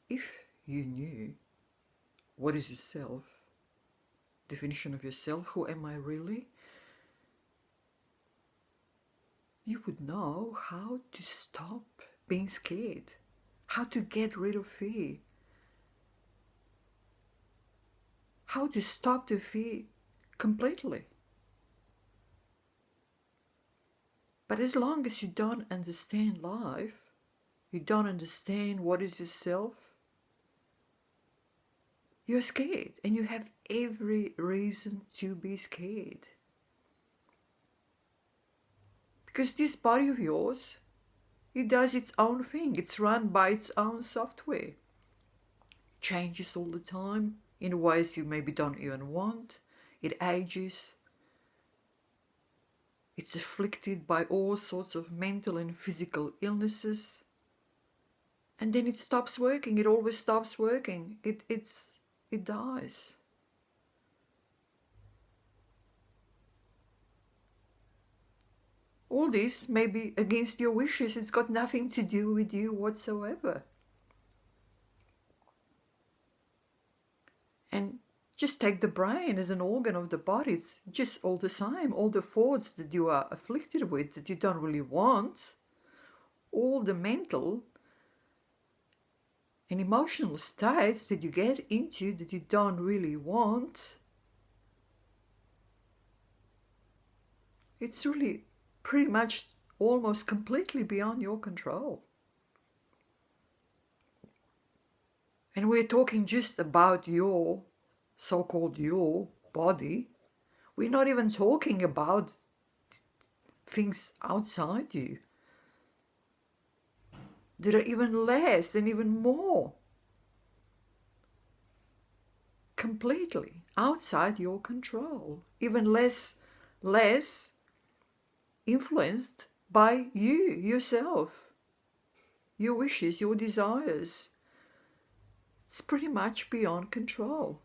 If you knew what is yourself, definition of yourself, who am I really, you would know how to stop being scared, how to get rid of fear, how to stop the fear completely. But as long as you don't understand life, you don't understand what is yourself, you're scared, and you have every reason to be scared. Because this body of yours, it does its own thing. It's run by its own software. Changes all the time in ways you maybe don't even want. It ages. It's afflicted by all sorts of mental and physical illnesses. And then it stops working. It always stops working. It dies. All this may be against your wishes. It's got nothing to do with you whatsoever. And just take the brain as an organ of the body. It's just all the same. All the thoughts that you are afflicted with that you don't really want, all the mental and emotional states that you get into that you don't really want, it's really pretty much almost completely beyond your control. And we're talking just about your so-called your body. We're not even talking about things outside you that are even less and even more completely outside your control, even less influenced by you, yourself, your wishes, your desires. It's pretty much beyond control.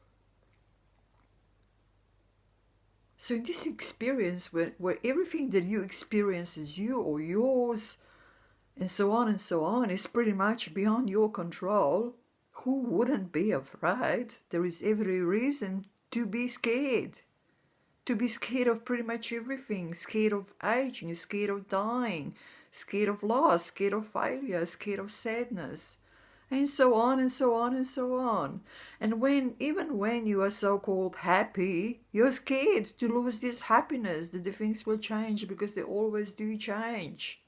So in this experience where everything that you experience is you or yours, and so on, is pretty much beyond your control, who wouldn't be afraid? There is every reason to be scared. To be scared of pretty much everything. Scared of aging, scared of dying, scared of loss, scared of failure, scared of sadness, and so on and so on and so on. And even when you are so-called happy, you're scared to lose this happiness, that the things will change, because they always do change.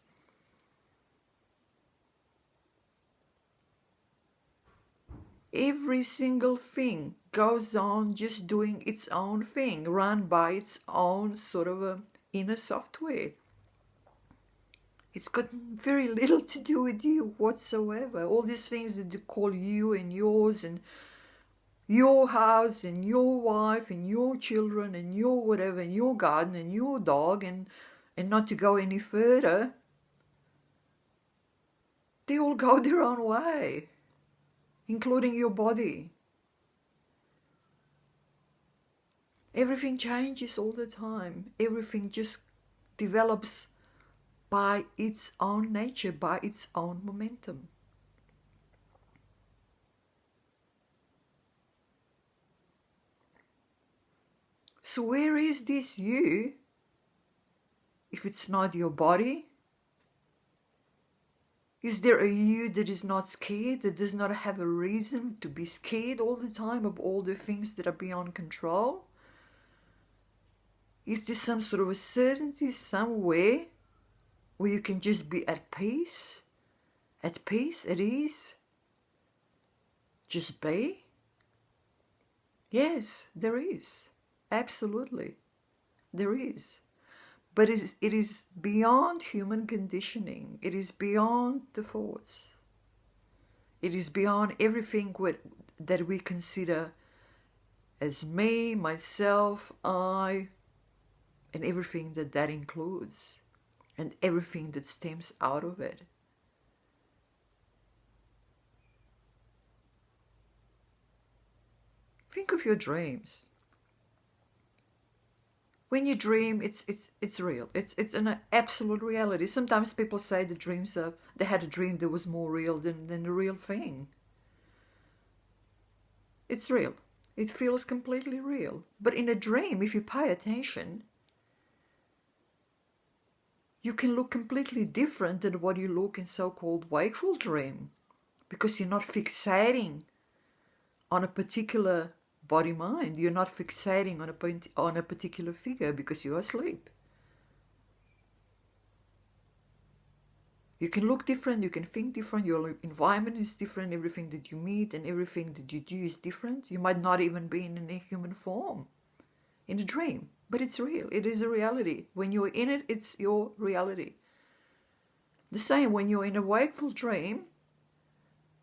Every single thing goes on just doing its own thing, run by its own sort of a inner software. It's got very little to do with you whatsoever. All these things that you call you and yours and your house and your wife and your children and your whatever and your garden and your dog and not to go any further, they all go their own way, including your body. Everything changes all the time. Everything just develops by its own nature, by its own momentum. So where is this you if it's not your body? Is there a you that is not scared, that does not have a reason to be scared all the time of all the things that are beyond control? Is there some sort of a certainty somewhere where you can just be at peace, at ease, just be? Yes, there is. Absolutely, there is. But it is beyond human conditioning. It is beyond the thoughts. It is beyond everything that we consider as me, myself, I, and everything that includes, and everything that stems out of it. Think of your dreams. When you dream, it's real. It's an absolute reality. Sometimes people say they had a dream that was more real than the real thing. It's real. It feels completely real. But in a dream, if you pay attention, you can look completely different than what you look in so-called wakeful dream, because you're not fixating on a particular body mind. You're not fixating on a particular figure because you're asleep. You can look different, you can think different, your environment is different, everything that you meet and everything that you do is different. You might not even be in a human form in a dream, but it's real. It is a reality. When you're in it, it's your reality. The same when you're in a wakeful dream,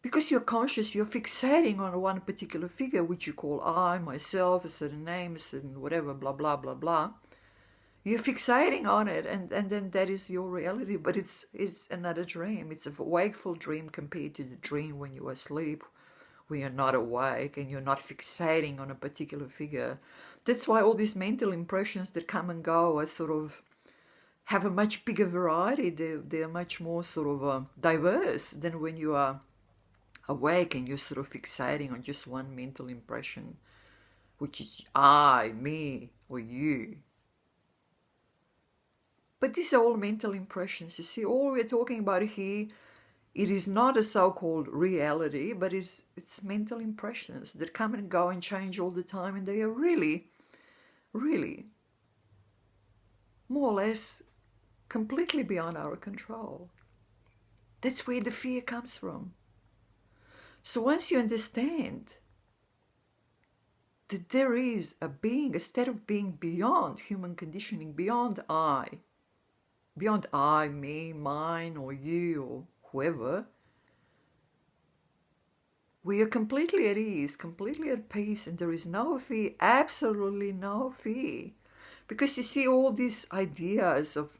because you're conscious, you're fixating on one particular figure, which you call I, myself, a certain name, a certain whatever, blah, blah, blah, blah. You're fixating on it, and then that is your reality, but it's another dream. It's a wakeful dream compared to the dream when you're asleep, when you're not awake and you're not fixating on a particular figure. That's why all these mental impressions that come and go are sort of have a much bigger variety. They're much more sort of diverse than when you are awake and you're sort of fixating on just one mental impression, which is I, me, or you. But these are all mental impressions. You see, all we're talking about here, it is not a so-called reality, but it's mental impressions that come and go and change all the time, and they are really, really, more or less, completely beyond our control. That's where the fear comes from. So once you understand that there is a being, a state of being beyond human conditioning, beyond I, me, mine, or you, or whoever, we are completely at ease, completely at peace, and there is no fear, absolutely no fear. Because you see, all these ideas of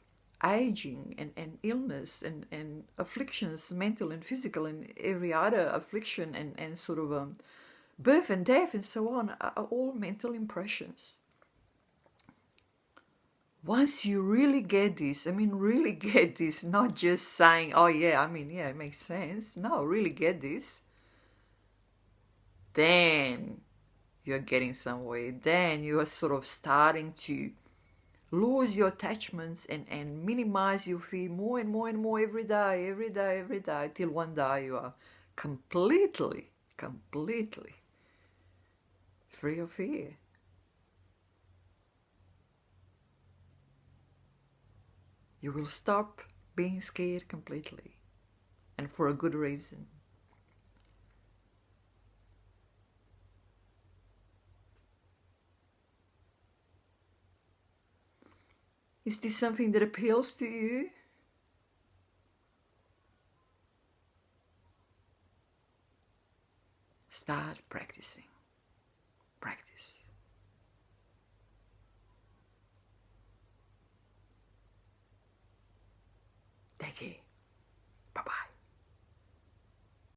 aging and illness and afflictions, mental and physical, and every other affliction and sort of birth and death and so on, are all mental impressions. Once you really get this, really get this, not just saying, oh yeah, yeah, it makes sense. No, really get this, then you're getting somewhere. Then you are sort of starting to lose your attachments and minimize your fear more and more and more every day, till one day you are completely free of fear. You will stop being scared completely, and for a good reason. Is this something that appeals to you? Start practicing. Practice. Take care.